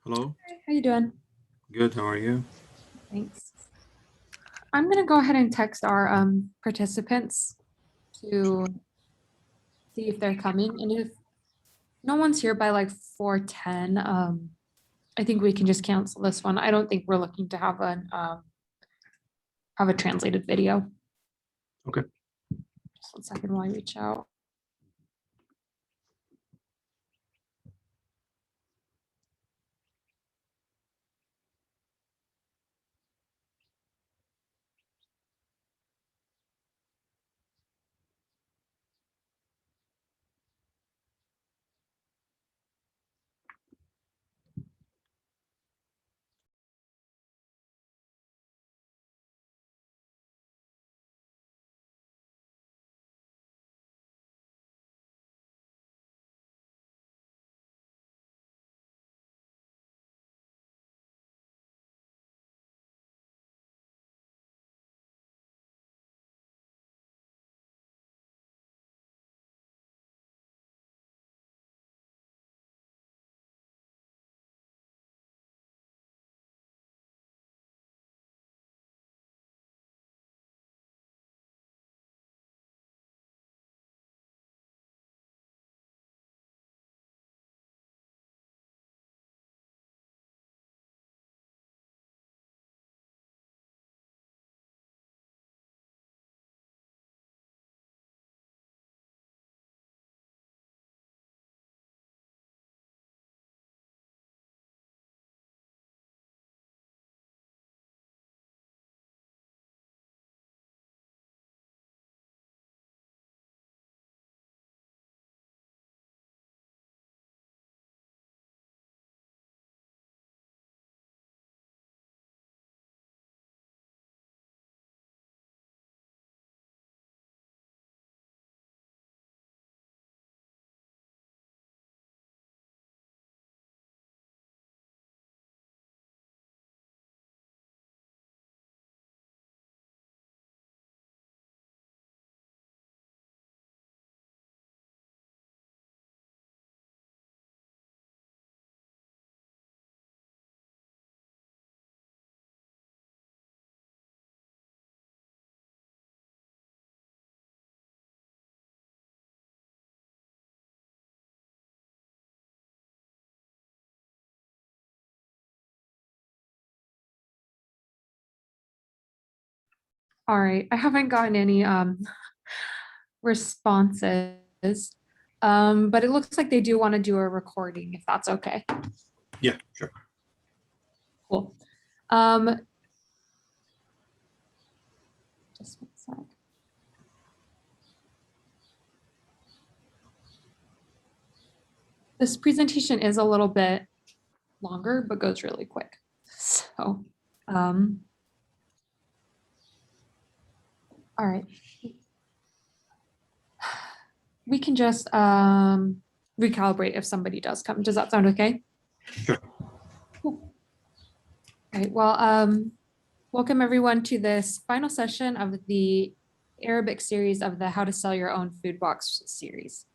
Hello. How you doing? Good. How are you? Thanks. I'm going to go ahead and text our participants to see if they're coming. And if no one's here by like 4:10, I think we can just cancel this one. I don't think we're looking to have a translated video. Okay. Just 1 second while I reach out. All right, I haven't gotten any responses, but it looks like they do want to do a recording, if that's okay. Yeah, sure. Cool. Just 1 sec. This presentation is a little bit longer, but goes really quick. So, all right. We can just recalibrate if somebody does come. Does that sound okay? Sure. Cool. All right, well, welcome everyone to this final session of the Arabic series of the How to Sell Your Own Food Box series.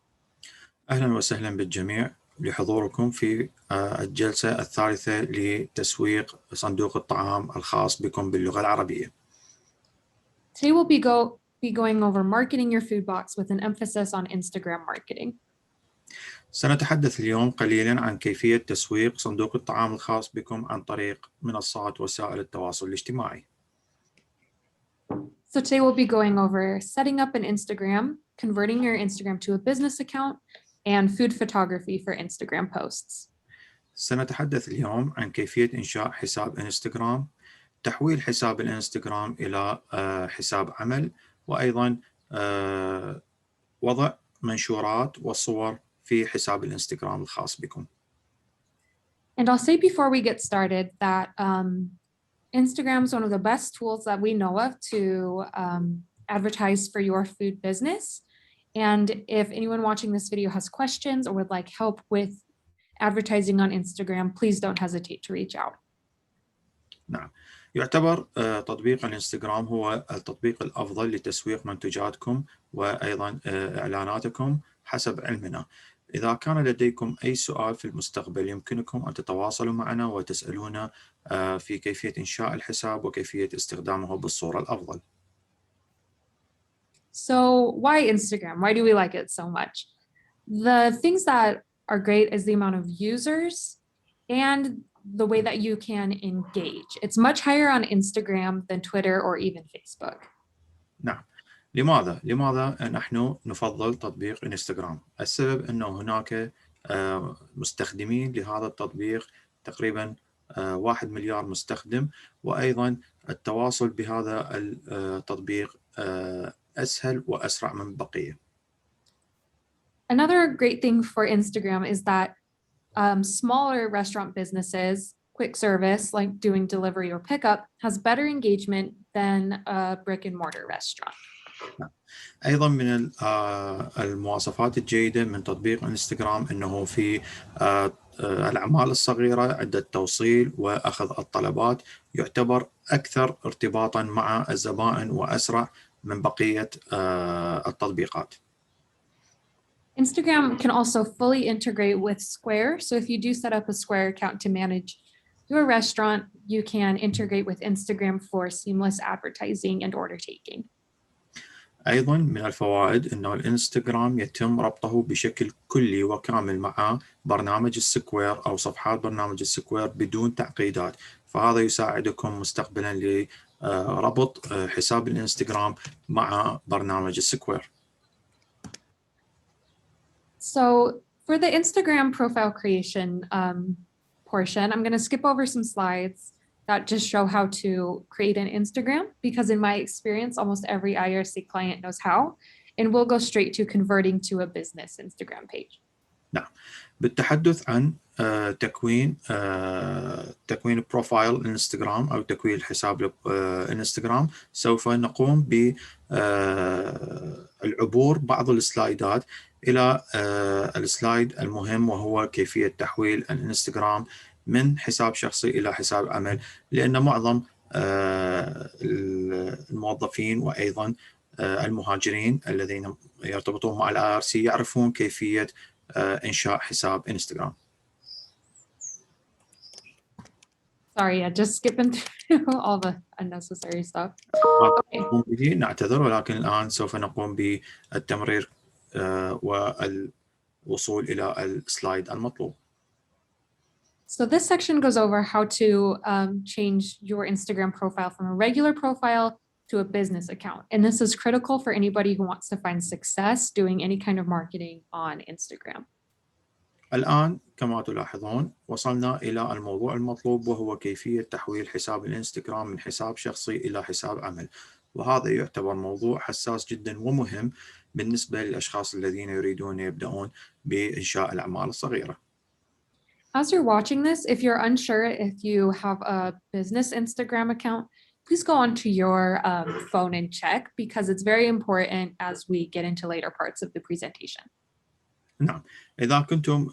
أهلا وسهلا بالجميع لحضوركم في الجلسة الثالثة لتسويق صندوق الطعام الخاص بكم باللغة العربية. Today we'll be going over marketing your food box with an emphasis on Instagram marketing. سنتحدث اليوم قليلا عن كيفية تسويق صندوق الطعام الخاص بكم عن طريق منصات وسائل التواصل الاجتماعي. So today we'll be going over setting up an Instagram, converting your Instagram to a business account, and food photography for Instagram posts. سنتحدث اليوم عن كيفية إنشاء حساب إنستغرام، تحويل حساب الإنستغرام إلى حساب عمل، وأيضا وضع منشورات وصور في حساب الإنستغرام الخاص بكم. And I'll say before we get started that Instagram is one of the best tools that we know of to advertise for your food business. And if anyone watching this video has questions or would like help with advertising on Instagram, please don't hesitate to reach out. نعم. يعتبر تطبيق الانستغرام هو التطبيق الأفضل لتسويق منتجاتكم وأيضا إعلاناتكم حسب علمنا. إذا كان لديكم أي سؤال في المستقبل يمكنكم أن تتواصلوا معنا وتسألونا في كيفية إنشاء الحساب وكيفية استخدامه بالصورة الأفضل. So why Instagram? Why do we like it so much? The things that are great is the amount of users and the way that you can engage. It's much higher on Instagram than Twitter or even Facebook. نعم. لماذا نحن نفضل تطبيق انستغرام؟ السبب أنه هناك مستخدمين لهذا التطبيق تقريبا 1 مليار مستخدم، وأيضا التواصل بهذا التطبيق أسهل وأسرع من بقية. Another great thing for Instagram is that smaller restaurant businesses, quick service like doing delivery or pickup, has better engagement than a brick and mortar restaurant. أيضا من المواصفات الجيدة من تطبيق انستغرام أنه في الأعمال الصغيرة عند التوصيل وأخذ الطلبات يعتبر أكثر ارتباطا مع الزبائن وأسرع من بقية التطبيقات. Instagram can also fully integrate with Square. So if you do set up a Square account to manage your restaurant, you can integrate with Instagram for seamless advertising and order taking. أيضا من الفوائد أنه الإنستغرام يتم ربطه بشكل كلي وكامل مع برنامج السكوير أو صفحات برنامج السكوير بدون تعقيدات، فهذا يساعدكم مستقبلا لربط حساب الإنستغرام مع برنامج السكوير. So for the Instagram profile creation portion, I'm going to skip over some slides that just show how to create an Instagram, because in my experience, almost every IRC client knows how, and we'll go straight to converting to a business Instagram page. نعم. بالتحدث عن تكوين بروفايل الانستغرام أو تكوين الحساب الانستغرام، سوف نقوم بالعبور بعض السلايدات إلى السلايد المهم، وهو كيفية تحويل الانستغرام من حساب شخصي إلى حساب عمل، لأن معظم الموظفين وأيضا المهاجرين الذين يرتبطون مع الIRC يعرفون كيفية إنشاء حساب انستغرام. Sorry, just skipping through all the unnecessary stuff. Okay. نعتذر، ولكن الآن سوف نقوم بالتمرير والوصول إلى السلايد المطلوب. So this section goes over how to change your Instagram profile from a regular profile to a business account. And this is critical for anybody who wants to find success doing any kind of marketing on Instagram. الآن كما تلاحظون وصلنا إلى الموضوع المطلوب، وهو كيفية تحويل حساب الإنستغرام من حساب شخصي إلى حساب عمل، وهذا يعتبر موضوع حساس جدا ومهم بالنسبة للأشخاص الذين يريدون يبدأون بإنشاء الأعمال الصغيرة. As you're watching this, if you're unsure if you have a business Instagram account, please go onto your phone and check, because it's very important as we get into later parts of the presentation. نعم. إذا كنتم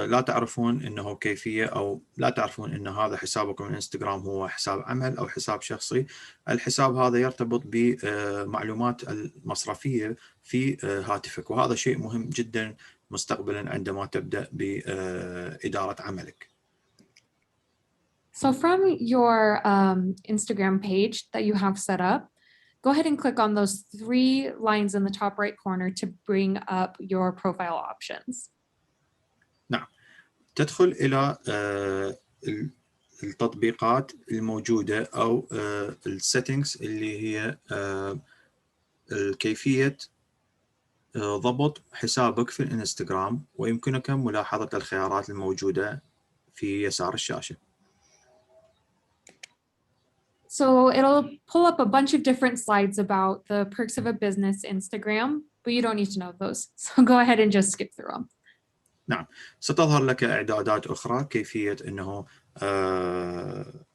لا تعرفون أنه كيفية أو لا تعرفون أن هذا حسابكم الانستغرام هو حساب عمل أو حساب شخصي، الحساب هذا يرتبط بمعلومات المصرفية في هاتفك، وهذا شيء مهم جدا مستقبلا عندما تبدأ بإدارة عملك. So from your Instagram page that you have set up, go ahead and click on those 3 lines in the top right corner to bring up your profile options. نعم. تدخل إلى التطبيقات الموجودة أو السيتنجز اللي هي كيفية ضبط حسابك في الانستغرام، ويمكنك ملاحظة الخيارات الموجودة في يسار الشاشة. So it'll pull up a bunch of different slides about the perks of a business Instagram, but you don't need to know those. So go ahead and just skip through them. نعم. ستظهر لك إعدادات أخرى كيفية أنه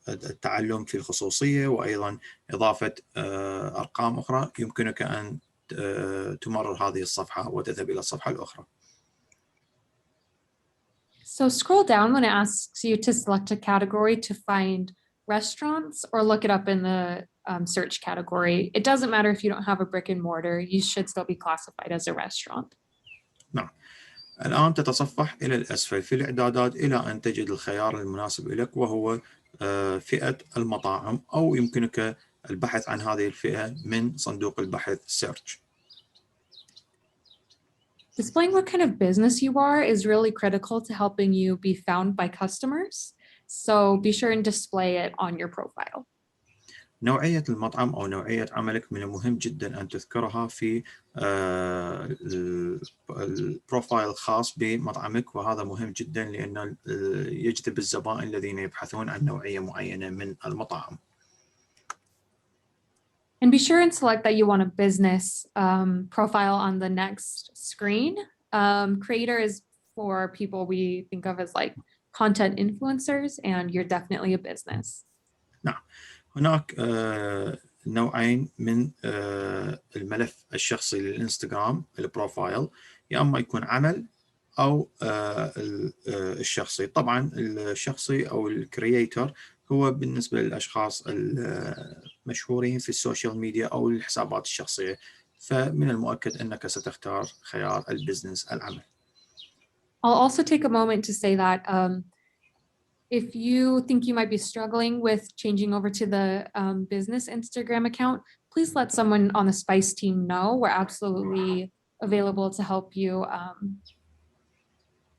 التعلم في الخصوصية، وأيضا إضافة أرقام أخرى. يمكنك أن تمرر هذه الصفحة وتذهب إلى الصفحة الأخرى. So scroll down when it asks you to select a category to find restaurants, or look it up in the search category. It doesn't matter if you don't have a brick and mortar, you should still be classified as a restaurant. نعم. الآن تتصفح إلى الأسفل في الإعدادات إلى أن تجد الخيار المناسب لك، وهو فئة المطاعم، أو يمكنك البحث عن هذه الفئة من صندوق البحث Search. Displaying what kind of business you are is really critical to helping you be found by customers. So be sure and display it on your profile. نوعية المطعم أو نوعية عملك من المهم جدا أن تذكرها في البروفايل الخاص بمطعمك، وهذا مهم جدا لأنه يجذب الزبائن الذين يبحثون عن نوعية معينة من المطاعم. And be sure and select that you want a business profile on the next screen. Creator is for people we think of as like content influencers, and you're definitely a business. نعم، هناك نوعين من الملف الشخصي للإنستغرام البروفايل، يا أما يكون عمل أو الشخصي. طبعا الشخصي أو الكرييتر هو بالنسبة للأشخاص المشهورين في السوشيال ميديا أو الحسابات الشخصية، فمن المؤكد أنك ستختار خيار البزنس العمل. I'll also take a moment to say that if you think you might be struggling with changing over to the business Instagram account, please let someone on the Spice team know. We're absolutely available to help you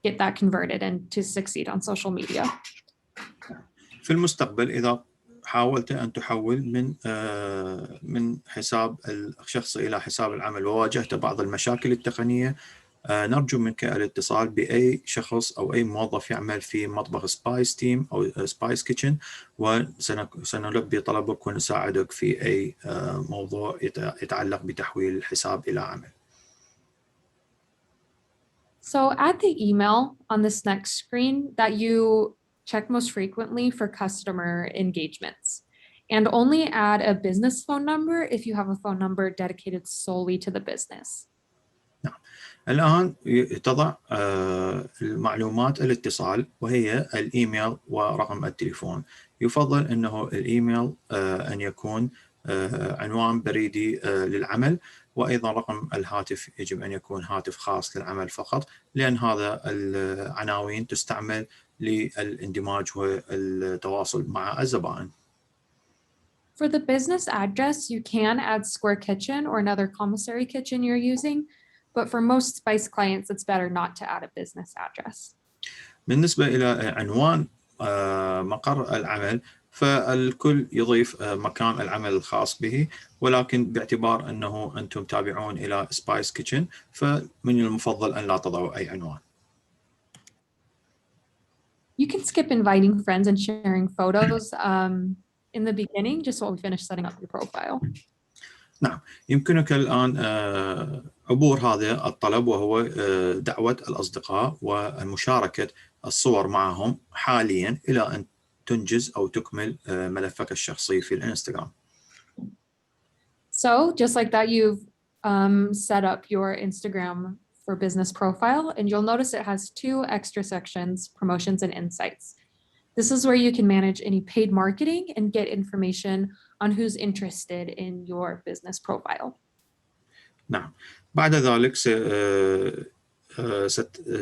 get that converted and to succeed on social media. في المستقبل إذا حاولت أن تحول من حساب الشخصي إلى حساب العمل وواجهت بعض المشاكل التقنية، نرجو منك الاتصال بأي شخص أو أي موظف يعمل في مطبخ سبايس تيم أو سبايس كيتشن، وسنلبي طلبك ونساعدك في أي موضوع يتعلق بتحويل الحساب إلى عمل. So add the email on this next screen that you check most frequently for customer engagements, and only add a business phone number if you have a phone number dedicated solely to the business. نعم. الآن تضع المعلومات الاتصال وهي الإيميل ورقم التليفون. يفضل أنه الإيميل أن يكون عنوان بريدي للعمل، وأيضا رقم الهاتف يجب أن يكون هاتف خاص للعمل فقط، لأن هذا العناوين تستعمل للاندماج والتواصل مع الزبائن. For the business address, you can add Square Kitchen or another commissary kitchen you're using, but for most Spice clients, it's better not to add a business address. بالنسبة إلى عنوان مقر العمل، فالكل يضيف مكان العمل الخاص به، ولكن باعتبار أنه أنتم تابعون إلى سبايس كيتشن فمن المفضل أن لا تضعوا أي عنوان. You can skip inviting friends and sharing photos in the beginning, just while we finish setting up your profile. نعم، يمكنك الآن عبور هذا الطلب، وهو دعوة الأصدقاء ومشاركة الصور معهم حاليا إلى أن تنجز أو تكمل ملفك الشخصي في الإنستغرام. So just like that, you've set up your Instagram for business profile, and you'll notice it has two extra sections, promotions and insights. This is where you can manage any paid marketing and get information on who's interested in your business profile. نعم، بعد ذلك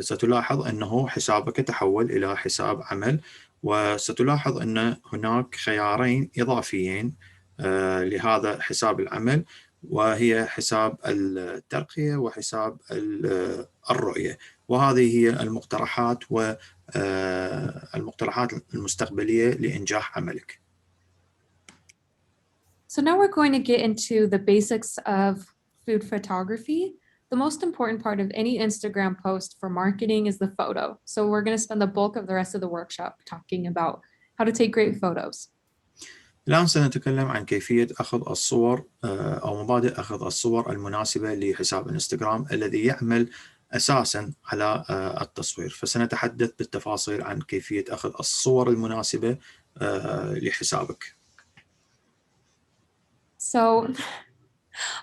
ستلاحظ أنه حسابك تحول إلى حساب عمل، وستلاحظ أن هناك خيارين إضافيين لهذا حساب العمل، وهي حساب الترقية وحساب الرؤية، وهذه هي المقترحات والمقترحات المستقبلية لإنجاح عملك. So now we're going to get into the basics of food photography. The most important part of any Instagram post for marketing is the photo. So we're going to spend the bulk of the rest of the workshop talking about how to take great photos. الآن سنتكلم عن كيفية أخذ الصور أو مبادئ أخذ الصور المناسبة لحساب انستغرام الذي يعمل أساساً على التصوير، فسنتحدث بالتفاصيل عن كيفية أخذ الصور المناسبة لحسابك. So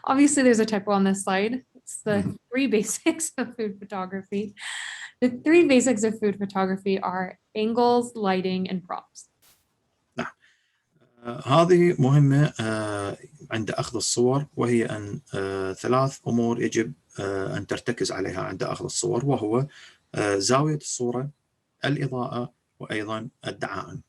obviously there's a typo on this slide. It's the three basics of food photography. The three basics of food photography are angles, lighting, and props. هذه مهمة عند أخذ الصور، وهي أن 3 أمور يجب أن ترتكز عليها عند أخذ الصور، وهو زاوية الصورة، الإضاءة، وأيضا الدعائم.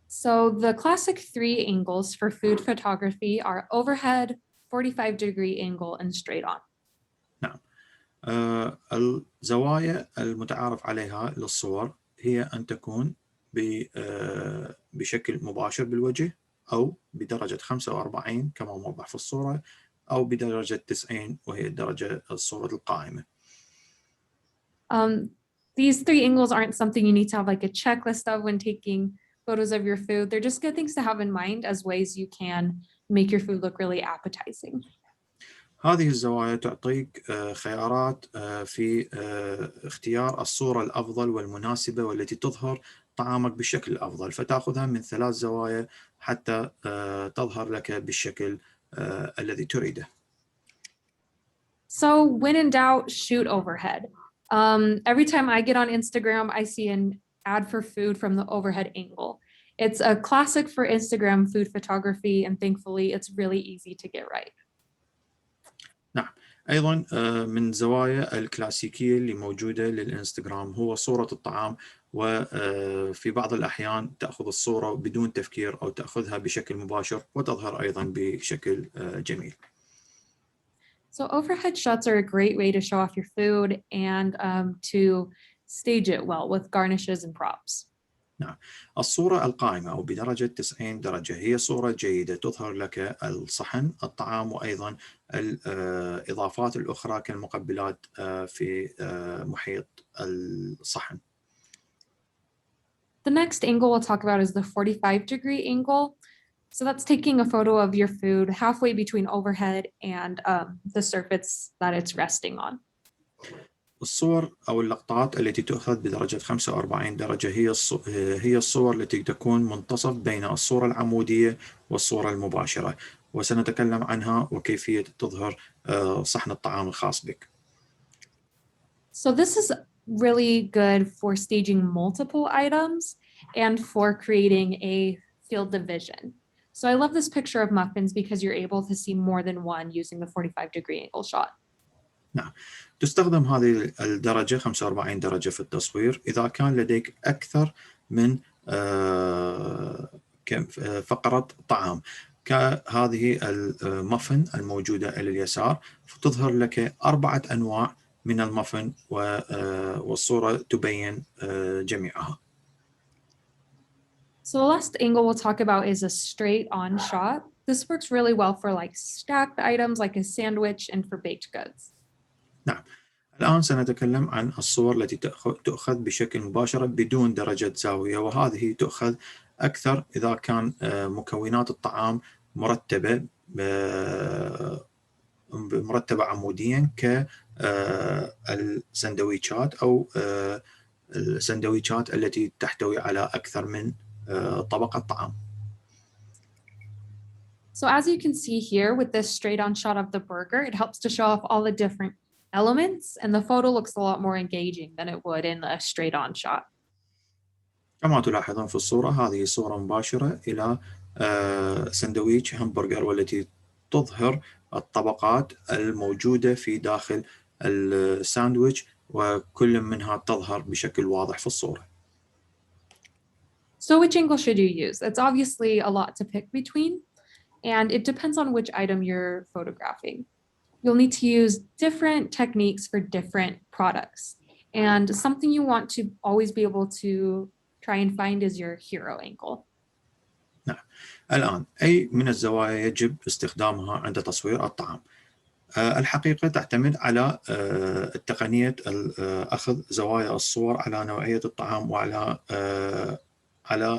So the classic 3 angles for food photography are overhead, 45-degree angle, and straight on. نعم. الزوايا المتعارف عليها للصور هي أن تكون بشكل مباشر بالوجه، أو بدرجة 45 كما موضح في الصورة، أو بدرجة 90 وهي الدرجة الصورة القائمة. These 3 angles aren't something you need to have like a checklist of when taking photos of your food. They're just good things to have in mind as ways you can make your food look really appetizing. هذه الزوايا تعطيك خيارات في اختيار الصورة الأفضل والمناسبة والتي تظهر طعامك بالشكل الأفضل، فتأخذها من 3 زوايا حتى تظهر لك بالشكل الذي تريده. So when in doubt, shoot overhead. Every time I get on Instagram, I see an ad for food from the overhead angle. It's a classic for Instagram food photography, and thankfully it's really easy to get right. نعم. أيضا من زوايا الكلاسيكية اللي موجودة للإنستغرام هو صورة الطعام، وفي بعض الأحيان تأخذ الصورة بدون تفكير أو تأخذها بشكل مباشر وتظهر أيضا بشكل جميل. So overhead shots are a great way to show off your food and to stage it well with garnishes and props. نعم. الصورة القائمة أو بدرجة 90 درجة هي صورة جيدة تظهر لك الصحن، الطعام، وأيضا الإضافات الأخرى كالمقبلات في محيط الصحن. The next angle we'll talk about is the 45-degree angle. So that's taking a photo of your food halfway between overhead and the surface that it's resting on. الصور أو اللقطات التي تؤخذ بدرجة 45 درجة هي الصور التي تكون منتصف بين الصورة العمودية والصورة المباشرة، وسنتكلم عنها وكيفية تظهر صحن الطعام الخاص بك. So this is really good for staging multiple items and for creating a field division. So I love this picture of muffins because you're able to see more than one using the 45-degree angle shot. نعم. تستخدم هذه الدرجة 45 درجة في التصوير إذا كان لديك أكثر من فقرة طعام، كهذه المافن الموجودة إلى اليسار، فتظهر لك 4 أنواع من المافن والصورة تبين جميعها. So the last angle we'll talk about is a straight on shot. This works really well for like stacked items like a sandwich and for baked goods. نعم. الآن سنتكلم عن الصور التي تؤخذ بشكل مباشر بدون درجة زاوية، وهذه تؤخذ أكثر إذا كان مكونات الطعام مرتبة عموديا كالسندويشات أو السندويشات التي تحتوي على أكثر من طبقة طعام. So as you can see here with this straight on shot of the burger, it helps to show off all the different elements, and the photo looks a lot more engaging than it would in a straight on shot. كما تلاحظون في الصورة، هذه صورة مباشرة إلى سندويش همبرجر، والتي تظهر الطبقات الموجودة في داخل الساندويش، وكل منها تظهر بشكل واضح في الصورة. So which angle should you use? It's obviously a lot to pick between, and it depends on which item you're photographing. You'll need to use different techniques for different products. And something you want to always be able to try and find is your hero angle. نعم. الآن أي من الزوايا يجب استخدامها عند تصوير الطعام؟ الحقيقة تعتمد على تقنية أخذ زوايا الصور على نوعية الطعام وعلى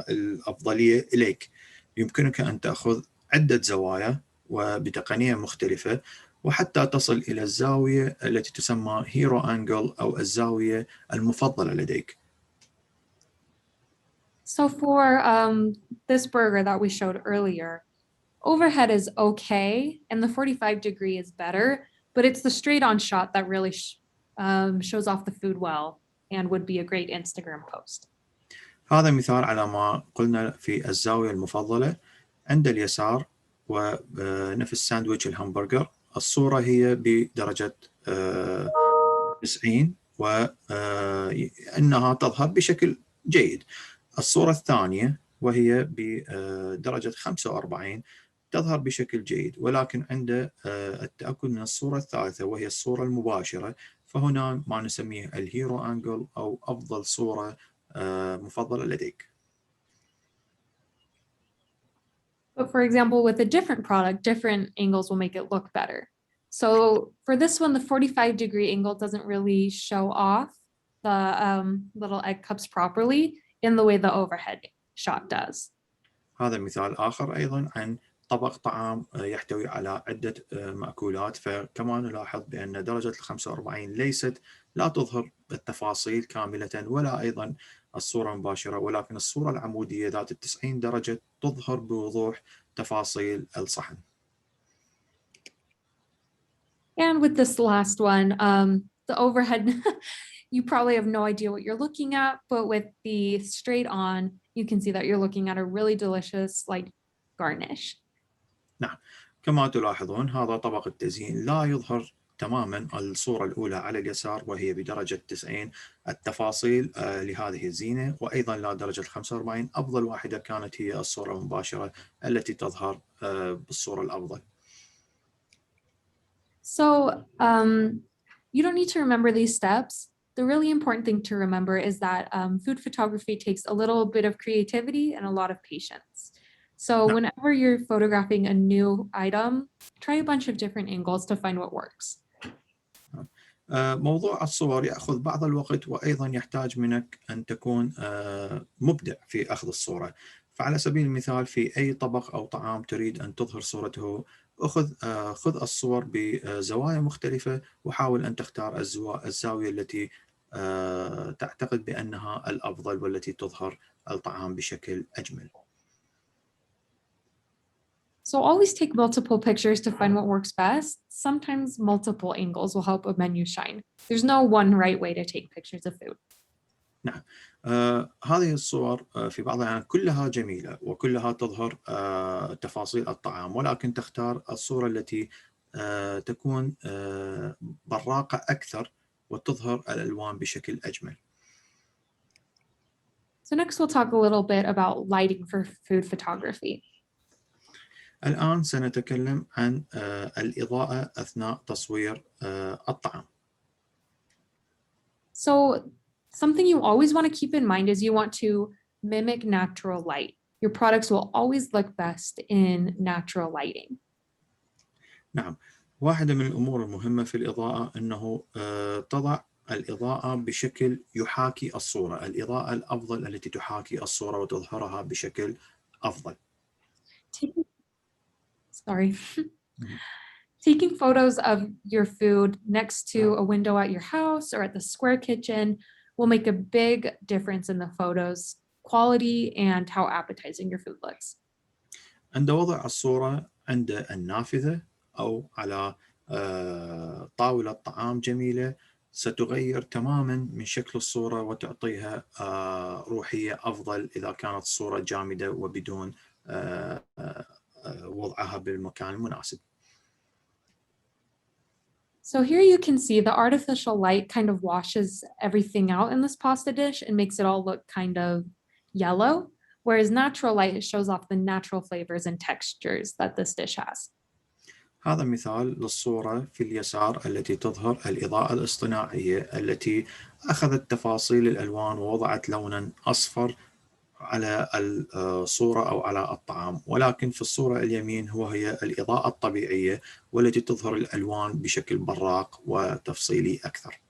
الأفضلية إليك. يمكنك أن تأخذ عدة زوايا وبتقنية مختلفة وحتى تصل إلى الزاوية التي تسمى هيرو أنجل أو الزاوية المفضلة لديك. So for this burger that we showed earlier, overhead is okay, and the 45-degree is better, but it's the straight on shot that really shows off the food well and would be a great Instagram post. هذا مثال على ما قلنا في الزاوية المفضلة عند اليسار، ونفس ساندويتش الهمبرجر. الصورة هي بدرجة 90 وأنها تظهر بشكل جيد. الصورة الثانية وهي بدرجة 45 تظهر بشكل جيد، ولكن عند التأكد من الصورة الثالثة وهي الصورة المباشرة، فهنا ما نسميه الهيرو أنجل أو أفضل صورة مفضلة لديك. But for example, with a different product, different angles will make it look better. So for this one, the 45-degree angle doesn't really show off the little egg cups properly in the way the overhead shot does. هذا مثال آخر أيضا عن طبق طعام يحتوي على عدة مأكولات، فكما نلاحظ بأن درجة 45 لا تظهر التفاصيل كاملة ولا أيضا الصورة مباشرة، ولكن الصورة العمودية ذات 90 درجة تظهر بوضوح تفاصيل الصحن. And with this last one, the overhead, you probably have no idea what you're looking at, but with the straight on, you can see that you're looking at a really delicious like garnish. نعم، كما تلاحظون هذا طبق التزيين لا يظهر تماما الصورة الأولى على اليسار وهي بدرجة 90 التفاصيل لهذه الزينة، وأيضا لا درجة 45. أفضل واحدة كانت هي الصورة المباشرة التي تظهر بالصورة الأفضل. So you don't need to remember these steps. The really important thing to remember is that food photography takes a little bit of creativity and a lot of patience. So نعم. whenever you're photographing a new item, try a bunch of different angles to find what works. موضوع الصور يأخذ بعض الوقت، وأيضا يحتاج منك أن تكون مبدع في أخذ الصورة. فعلى سبيل المثال في أي طبق أو طعام تريد أن تظهر صورته، خذ الصور بزوايا مختلفة، وحاول أن تختار الزاوية التي تعتقد بأنها الأفضل والتي تظهر الطعام بشكل أجمل. So always take multiple pictures to find what works best. Sometimes multiple angles will help a menu shine. There's no one right way to take pictures of food. نعم، هذه الصور في بعض الأحيان كلها جميلة وكلها تظهر تفاصيل الطعام، ولكن تختار الصورة التي تكون براقة أكثر وتظهر الألوان بشكل أجمل. So next we'll talk a little bit about lighting for food photography. الآن سنتكلم عن الإضاءة أثناء تصوير الطعام. So something you always want to keep in mind is you want to mimic natural light. Your products will always look best in natural lighting. نعم، واحدة من الأمور المهمة في الإضاءة أنه تضع الإضاءة بشكل يحاكي الصورة، الإضاءة الأفضل التي تحاكي الصورة وتظهرها بشكل أفضل. Taking photos of your food next to a window at your house or at the square kitchen will make a big difference in the photos quality and how appetizing your food looks. عند وضع الصورة عند النافذة أو على طاولة طعام جميلة ستغير تماما من شكل الصورة وتعطيها روحية أفضل إذا كانت الصورة جامدة وبدون وضعها بالمكان المناسب. So here you can see the artificial light kind of washes everything out in this pasta dish and makes it all look kind of yellow, whereas natural light shows off the natural flavors and textures that this dish has. هذا مثال للصورة في اليسار التي تظهر الإضاءة الاصطناعية التي أخذت تفاصيل الألوان ووضعت لونا أصفر على الصورة أو على الطعام، ولكن في الصورة اليمين هي الإضاءة الطبيعية والتي تظهر الألوان بشكل براق وتفصيلي أكثر.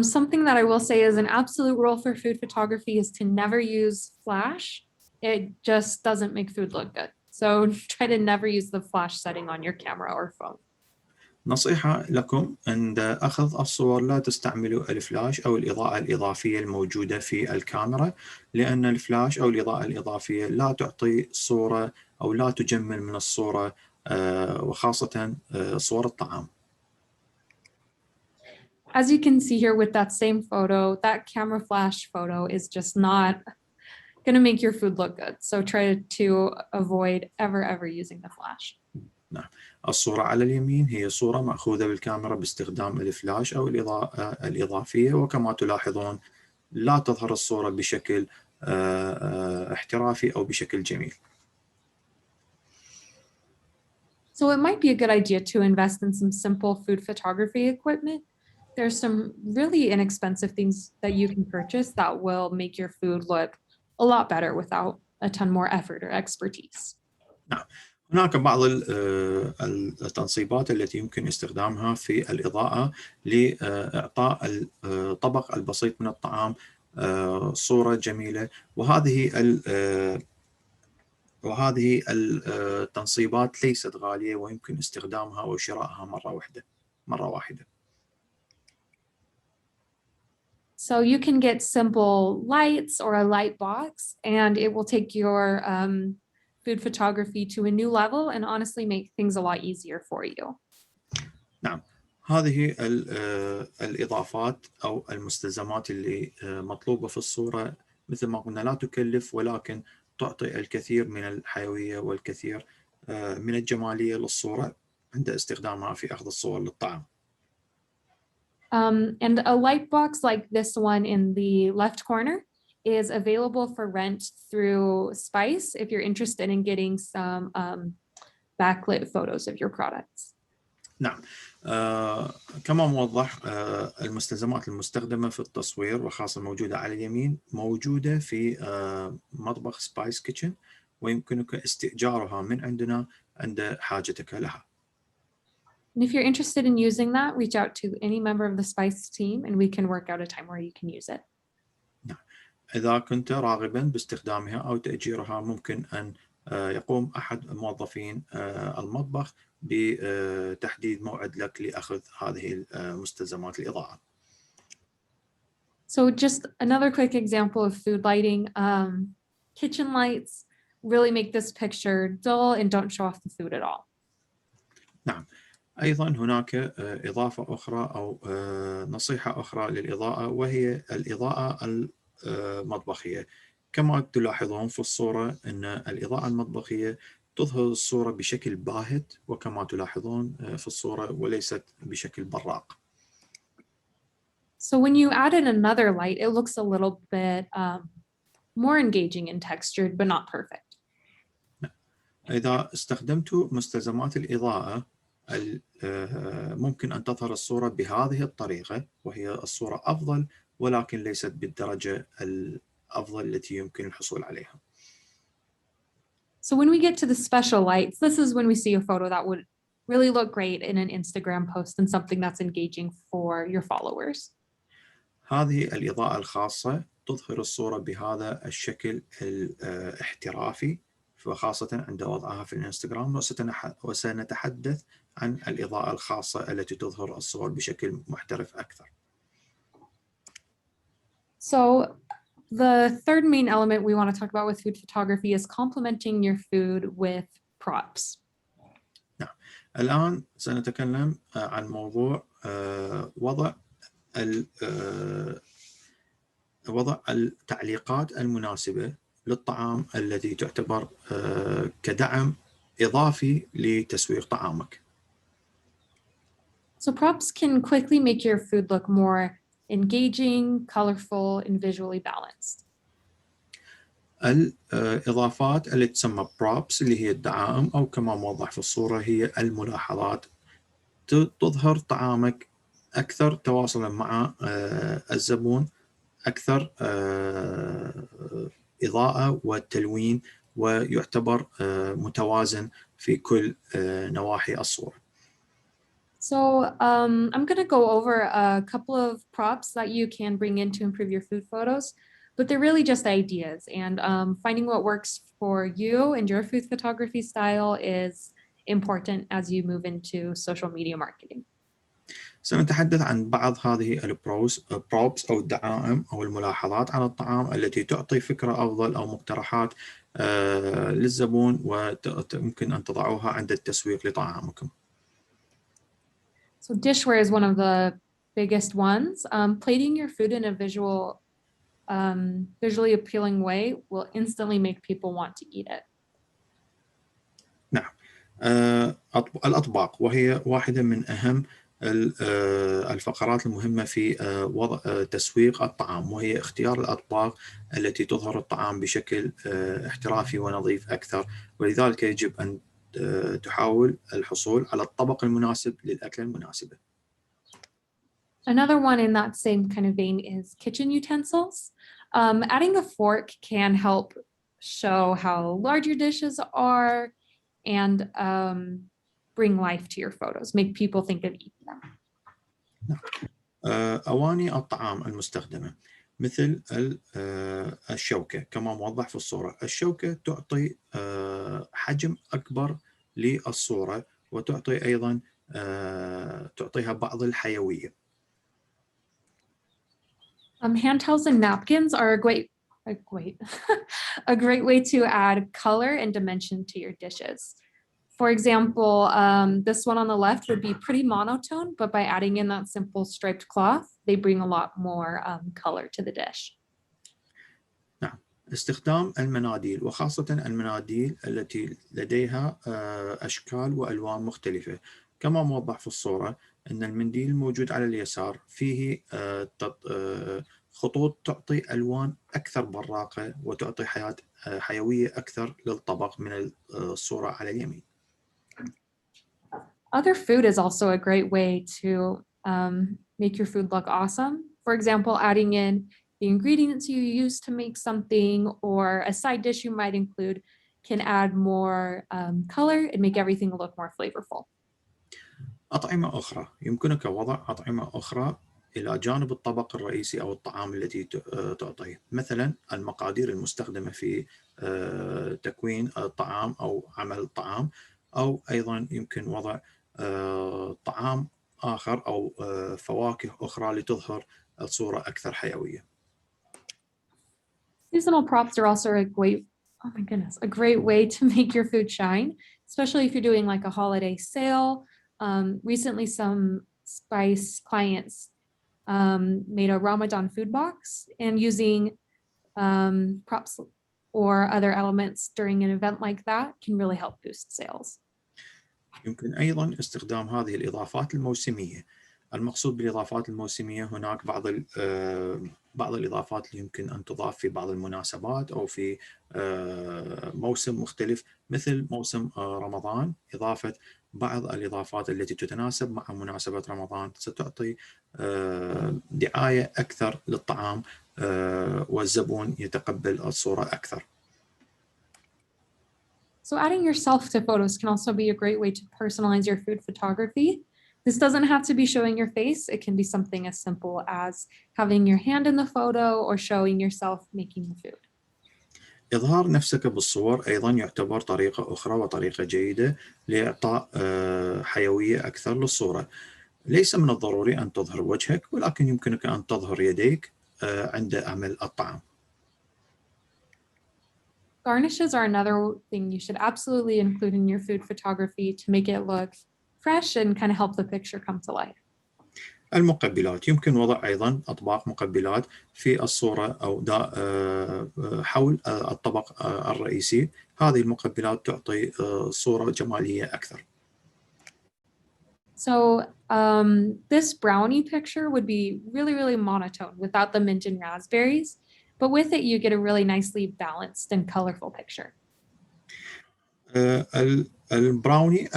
Something that I will say is an absolute rule for food photography is to never use flash. It just doesn't make food look good. So try to never use the flash setting on your camera or phone. نصيحة لكم عند أخذ الصور لا تستعملوا الفلاش أو الإضاءة الإضافية الموجودة في الكاميرا، لأن الفلاش أو الإضاءة الإضافية لا تعطي صورة أو لا تجمل من الصورة وخاصة صور الطعام. as you can see here with that same photo, that camera flash photo is just not going to make your food look good. So try to avoid ever using the flash. نعم. الصورة على اليمين هي صورة مأخوذة بالكاميرا باستخدام الفلاش أو الإضاءة الإضافية، وكما تلاحظون لا تظهر الصورة بشكل احترافي أو بشكل جميل. So it might be a good idea to invest in some simple food photography equipment. There's some really inexpensive things that you can purchase that will make your food look a lot better without a ton more effort or expertise. نعم. هناك بعض التنصيبات التي يمكن استخدامها في الإضاءة لإعطاء الطبق البسيط من الطعام صورة جميلة، وهذه التنصيبات ليست غالية ويمكن استخدامها وشرائها مرة واحدة. So you can get simple lights or a light box, and it will take your food photography to a new level and honestly make things a lot easier for you. نعم. هذه الإضافات أو المستلزمات اللي مطلوبة في الصورة مثل ما قلنا لا تكلف، ولكن تعطي الكثير من الحيوية والكثير من الجمالية للصورة عند استخدامها في أخذ الصور للطعام. And a light box like this one in the left corner is available for rent through Spice if you're interested in getting some backlit photos of your products. نعم. كما موضح المستلزمات المستخدمة في التصوير وخاصة موجودة على اليمين موجودة في مطبخ سبايس كيتشن، ويمكنك استئجارها من عندنا عند حاجتك لها. And if you're interested in using that, reach out to any member of the Spice team and we can work out a time where you can use it. نعم. إذا كنت راغبا باستخدامها أو تأجيرها ممكن أن يقوم أحد موظفين المطبخ بتحديد موعد لك لأخذ هذه المستلزمات الإضاءة. So just another quick example of food lighting. Kitchen lights really make this picture dull and don't show off the food at all. نعم. أيضا هناك إضافة أخرى أو نصيحة أخرى للإضاءة، وهي الإضاءة المطبخية. كما تلاحظون في الصورة أن الإضاءة المطبخية تظهر الصورة بشكل باهت وكما تلاحظون في الصورة وليست بشكل براق. So when you add in another light, it looks a little bit more engaging and textured, but not perfect. إذا استخدمت مستلزمات الإضاءة ممكن أن تظهر الصورة بهذه الطريقة، وهي الصورة أفضل ولكن ليست بالدرجة الأفضل التي يمكن الحصول عليها. So when we get to the special lights, this is when we see a photo that would really look great in an Instagram post and something that's engaging for your followers. هذه الإضاءة الخاصة تظهر الصورة بهذا الشكل الاحترافي، وخاصة عند وضعها في الانستغرام، وسنتحدث عن الإضاءة الخاصة التي تظهر الصور بشكل محترف أكثر. So the third main element we want to talk about with food photography is complementing your food with props. نعم. الآن سنتكلم عن موضوع وضع التعليقات المناسبة للطعام التي تعتبر كدعم إضافي لتسويق طعامك. So props can quickly make your food look more engaging, colorful, and visually balanced. الإضافات اللي تسمى props اللي هي الدعائم أو كما موضح في الصورة هي الملاحظات تظهر طعامك أكثر تواصلا مع الزبون، أكثر إضاءة وتلوين، ويعتبر متوازن في كل نواحي الصورة. So I'm going to go over a couple of props that you can bring in to improve your food photos, but they're really just ideas. And finding what works for you and your food photography style is important as you move into social media marketing. سنتحدث عن بعض هذه البروبس أو الدعائم أو الملاحظات على الطعام التي تعطي فكرة أفضل أو مقترحات للزبون وممكن أن تضعوها عند التسويق لطعامكم. So dishware is one of the biggest ones. Plating your food in a visually appealing way will instantly make people want to eat it. نعم. الأطباق، وهي واحدة من أهم الفقرات المهمة في وضع تسويق الطعام، وهي اختيار الأطباق التي تظهر الطعام بشكل احترافي ونظيف أكثر، ولذلك يجب أن تحاول الحصول على الطبق المناسب للأكلة المناسبة. Another one in that same kind of vein is kitchen utensils. Adding a fork can help show how large your dishes are and bring life to your photos, make people think of eating them. أواني الطعام المستخدمة مثل الشوكة كما موضح في الصورة. الشوكة تعطي حجم أكبر للصورة، وتعطي أيضا تعطيها بعض الحيوية. Hand towels and napkins are a great way to add color and dimension to your dishes. For example, this one on the left would be pretty monotone, but by adding in that simple striped cloth, they bring a lot more color to the dish. نعم. استخدام المناديل، وخاصة المناديل التي لديها أشكال وألوان مختلفة. كما موضح في الصورة أن المنديل الموجود على اليسار فيه خطوط تعطي ألوان أكثر براقة وتعطي حيوية أكثر للطبق من الصورة على اليمين. Other food is also a great way to make your food look awesome. For example, adding in the ingredients you use to make something or a side dish you might include can add more color and make everything look more flavorful. أطعمة أخرى، يمكنك وضع أطعمة أخرى إلى جانب الطبق الرئيسي أو الطعام الذي تعطيه، مثلا المقادير المستخدمة في تكوين الطعام أو عمل الطعام، أو أيضا يمكن وضع طعام آخر أو فواكه أخرى لتظهر الصورة أكثر حيوية. Seasonal props are also a great way to make your food shine, especially if you're doing like a holiday sale. Recently, some Spice clients made a Ramadan food box, and using props or other elements during an event like that can really help boost sales. يمكن أيضا استخدام هذه الإضافات الموسمية. المقصود بالإضافات الموسمية هناك بعض الإضافات اللي يمكن أن تضاف في بعض المناسبات أو في موسم مختلف، مثل موسم رمضان. إضافة بعض الإضافات التي تتناسب مع مناسبة رمضان ستعطي دعاية أكثر للطعام، والزبون يتقبل الصورة أكثر. So adding yourself to photos can also be a great way to personalize your food photography. This doesn't have to be showing your face. It can be something as simple as having your hand in the photo or showing yourself making the food. إظهار نفسك بالصور أيضا يعتبر طريقة أخرى وطريقة جيدة لإعطاء حيوية أكثر للصورة. ليس من الضروري أن تظهر وجهك، ولكن يمكنك أن تظهر يديك عند عمل الطعام. Garnishes are another thing you should absolutely include in your food photography to make it look fresh and kind of help the picture come to life. المقبلات، يمكن وضع أيضا أطباق مقبلات في الصورة أو حول الطبق الرئيسي. هذه المقبلات تعطي صورة جمالية أكثر. So this brownie picture would be really monotone without the mint and raspberries, but with it you get a really nicely balanced and colorful picture. البراوني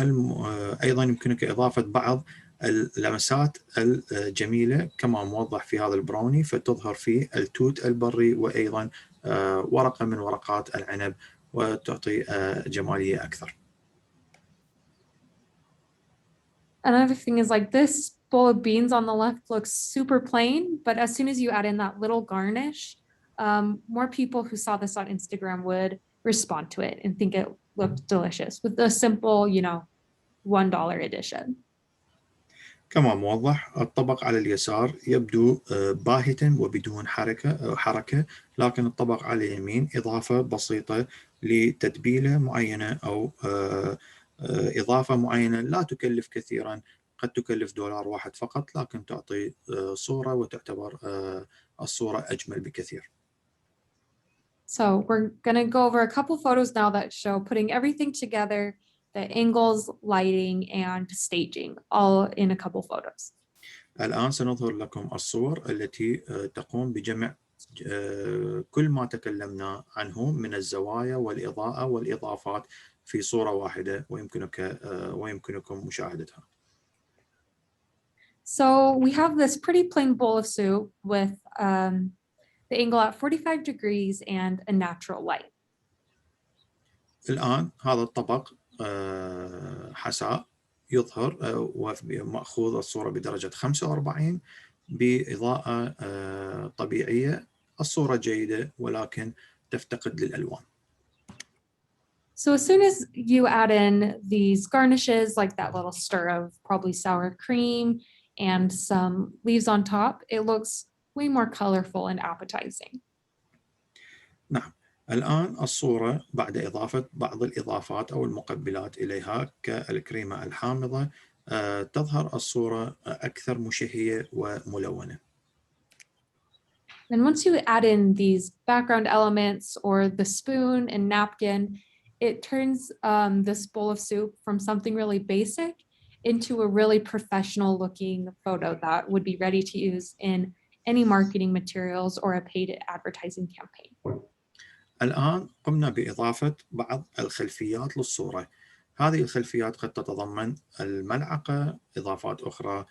أيضا يمكنك إضافة بعض اللمسات الجميلة كما موضح في هذا البراوني، فتظهر فيه التوت البري وأيضا ورقة من ورقات العنب وتعطي جمالية أكثر. Another thing is like this bowl of beans on the left looks super plain, but as soon as you add in that little garnish, more people who saw this on Instagram would respond to it and think it looked delicious with a simple, $1 addition. كما موضح الطبق على اليسار يبدو باهتا وبدون حركة، لكن الطبق على اليمين إضافة بسيطة لتتبيلة معينة أو إضافة معينة لا تكلف كثيرا، قد تكلف $1 فقط، لكن تعطي صورة وتعتبر الصورة أجمل بكثير. So we're going to go over a couple photos now that show putting everything together, the angles, lighting, and staging, all in a couple photos. الآن سنظهر لكم الصور التي تقوم بجمع كل ما تكلمنا عنه من الزوايا والإضاءة والإضافات في صورة واحدة، ويمكنكم مشاهدتها. So we have this pretty plain bowl of soup with the angle at 45 degrees and a natural light. الآن هذا الطبق حساء يظهر ومأخوذ الصورة بدرجة 45 بإضاءة طبيعية. الصورة جيدة ولكن تفتقد للألوان. So as soon as you add in these garnishes, like that little stir of probably sour cream and some leaves on top, it looks way more colorful and appetizing. نعم، الآن الصورة بعد إضافة بعض الإضافات أو المقبلات إليها كالكريمة الحامضة تظهر الصورة أكثر مشهية وملونة. And once you add in these background elements or the spoon and napkin, it turns this bowl of soup from something really basic into a really professional looking photo that would be ready to use in any marketing materials or a paid advertising campaign. الآن قمنا بإضافة بعض الخلفيات للصورة. هذه الخلفيات قد تتضمن الملعقة، إضافات أخرى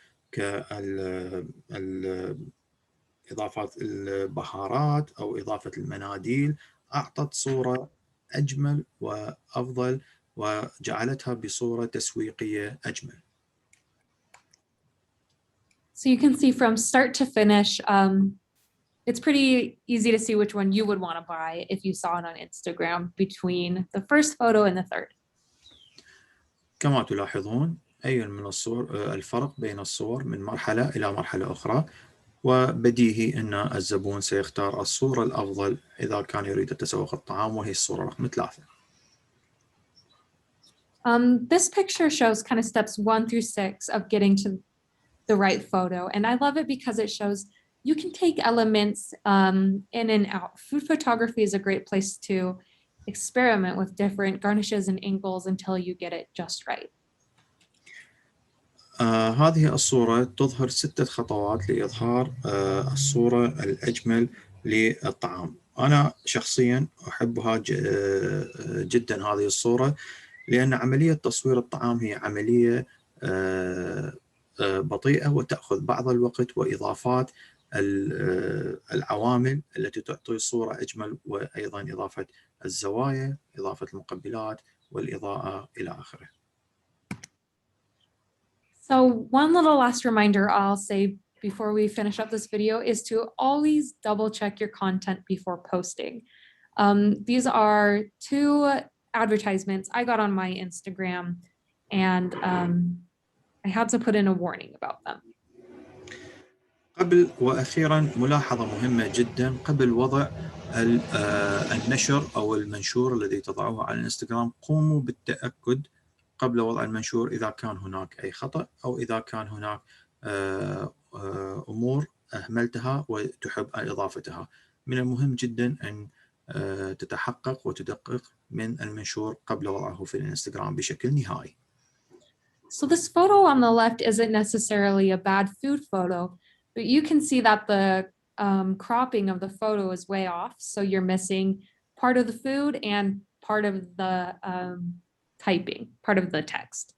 إضافات البهارات أو إضافة المناديل، أعطت صورة أجمل وأفضل وجعلتها بصورة تسويقية أجمل. So you can see from start to finish, it's pretty easy to see which one you would want to buy if you saw it on Instagram between the first photo and the third. كما تلاحظون أي من الصور الفرق بين الصور من مرحلة إلى مرحلة أخرى، وبديهي أن الزبون سيختار الصورة الأفضل إذا كان يريد تسوق الطعام، وهي الصورة رقم 3. This picture shows kind of steps 1 through 6 of getting to the right photo. And I love it because it shows you can take elements in and out. Food photography is a great place to experiment with different garnishes and angles until you get it just right. هذه الصورة تظهر 6 خطوات لإظهار الصورة الأجمل للطعام. أنا شخصيا أحبها جدا هذه الصورة، لأن عملية تصوير الطعام هي عملية بطيئة وتأخذ بعض الوقت وإضافات العوامل التي تعطي صورة أجمل، وأيضا إضافة الزوايا، إضافة المقبلات والإضاءة إلى آخره. So one little last reminder I'll say before we finish up this video is to always double check your content before posting. These are 2 advertisements I got on my Instagram, and I had to put in a warning about them. قبل وأخيرا ملاحظة مهمة جدا قبل وضع النشر أو المنشور الذي تضعوه على الانستغرام، قوموا بالتأكد قبل وضع المنشور إذا كان هناك أي خطأ أو إذا كان هناك أمور أهملتها وتحب إضافتها. من المهم جدا أن تتحقق وتدقق من المنشور قبل وضعه في الانستغرام بشكل نهائي. So this photo on the left isn't necessarily a bad food photo, but you can see that the cropping of the photo is way off. So you're missing part of the food and part of the typing, part of the text.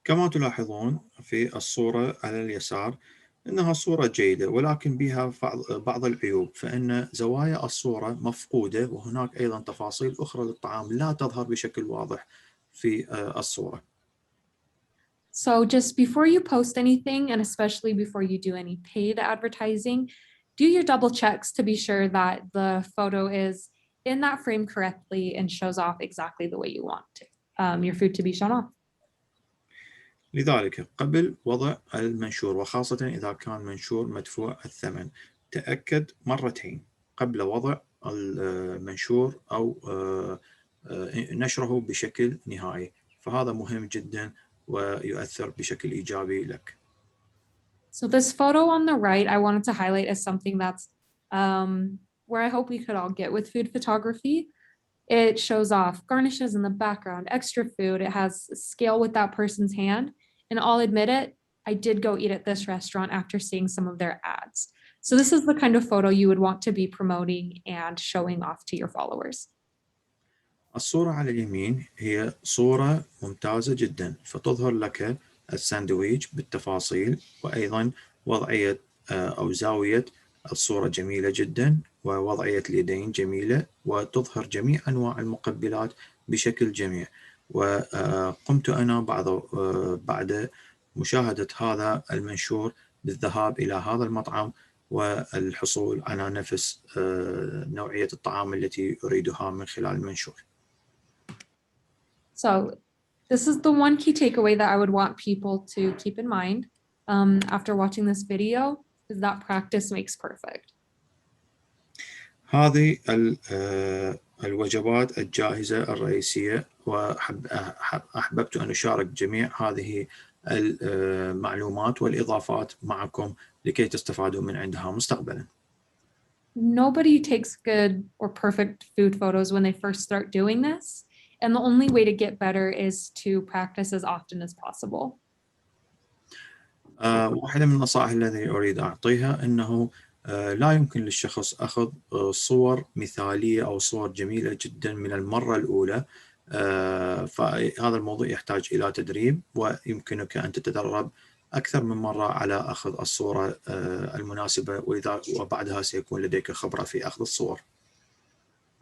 كما تلاحظون في الصورة على اليسار إنها صورة جيدة ولكن بها بعض العيوب، فإن زوايا الصورة مفقودة، وهناك أيضا تفاصيل أخرى للطعام لا تظهر بشكل واضح في الصورة. So just before you post anything, and especially before you do any paid advertising, do your double checks to be sure that the photo is in that frame correctly and shows off exactly the way you want your food to be shown off. لذلك قبل وضع المنشور، وخاصة إذا كان منشور مدفوع الثمن، تأكد مرتين قبل وضع المنشور أو نشره بشكل نهائي، فهذا مهم جدا ويؤثر بشكل إيجابي لك. So this photo on the right, I wanted to highlight as something that's where I hope we could all get with food photography. It shows off garnishes in the background, extra food. It has a scale with that person's hand. And I'll admit it, I did go eat at this restaurant after seeing some of their ads. So this is the kind of photo you would want to be promoting and showing off to your followers. الصورة على اليمين هي صورة ممتازة جدا، فتظهر لك الساندويتش بالتفاصيل، وأيضا وضعية أو زاوية الصورة جميلة جدا، ووضعية اليدين جميلة، وتظهر جميع أنواع المقبلات بشكل جميل. وقمت أنا بعد مشاهدة هذا المنشور بالذهاب إلى هذا المطعم والحصول على نفس نوعية الطعام التي أريدها من خلال المنشور. So this is the one key takeaway that I would want people to keep in mind after watching this video, is that practice makes perfect. هذه الوجبات الجاهزة الرئيسية، وأحببت أن أشارك جميع هذه المعلومات والإضافات معكم لكي تستفادوا من عندها مستقبلا. Nobody takes good or perfect food photos when they first start doing this. And the only way to get better is to practice as often as possible. واحدة من النصائح التي أريد أعطيها أنه لا يمكن للشخص أخذ صور مثالية أو صور جميلة جدا من المرة الأولى، فهذا الموضوع يحتاج إلى تدريب، ويمكنك أن تتدرب أكثر من مرة على أخذ الصورة المناسبة، وبعدها سيكون لديك خبرة في أخذ الصور.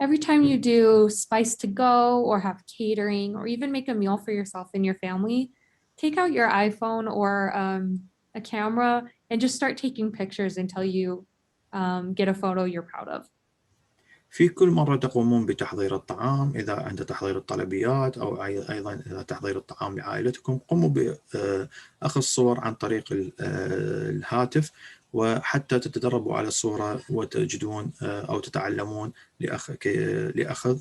Every time you do spice to go or have catering or even make a meal for yourself and your family, take out your iPhone or a camera and just start taking pictures until you get a photo you're proud of. في كل مرة تقومون بتحضير الطعام، إذا عند تحضير الطلبيات أو أيضا إذا تحضير الطعام لعائلتكم، قوموا بأخذ صور عن طريق الهاتف، وحتى تتدربوا على الصورة وتجدون أو تتعلمون لأخذ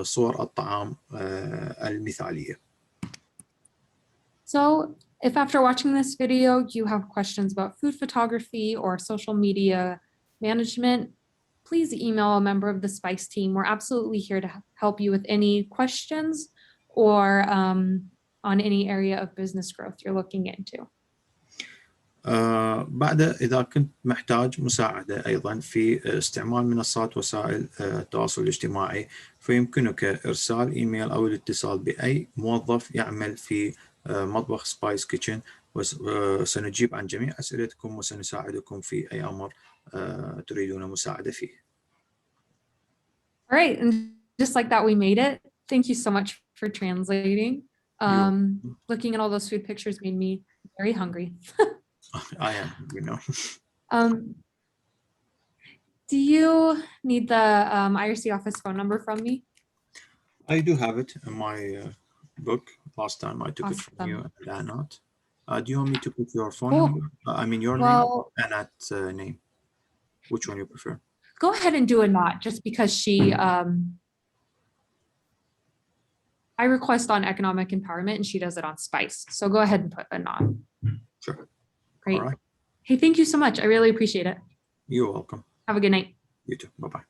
صور الطعام المثالية. So if after watching this video you have questions about food photography or social media management, please email a member of the SPICE team. We're absolutely here to help you with any questions or on any area of business growth you're looking into. بعد إذا كنت محتاج مساعدة أيضا في استعمال منصات وسائل التواصل الاجتماعي، فيمكنك إرسال إيميل أو الاتصال بأي موظف يعمل في مطبخ سبايس كيتشن، وسنجيب عن جميع أسئلتكم وسنساعدكم في أي أمر تريدون مساعدة فيه. All right, and just like that, we made it. Thank you so much for translating. Looking at all those food pictures made me very hungry. I am, you know. Do you need the IRC office phone number from me? I do have it in my book. Last time I took Awesome. it from you and Anat. Do you want me to put your phone Cool. number? I mean your name or Anat's name? Which one you prefer? Go ahead and do a not, just because she, I request on economic empowerment and she does it on SPICE. So go ahead and put a not. Sure. Great. All right. Hey, thank you so much. I really appreciate it. You're welcome. Have a good night. You too. Bye-bye.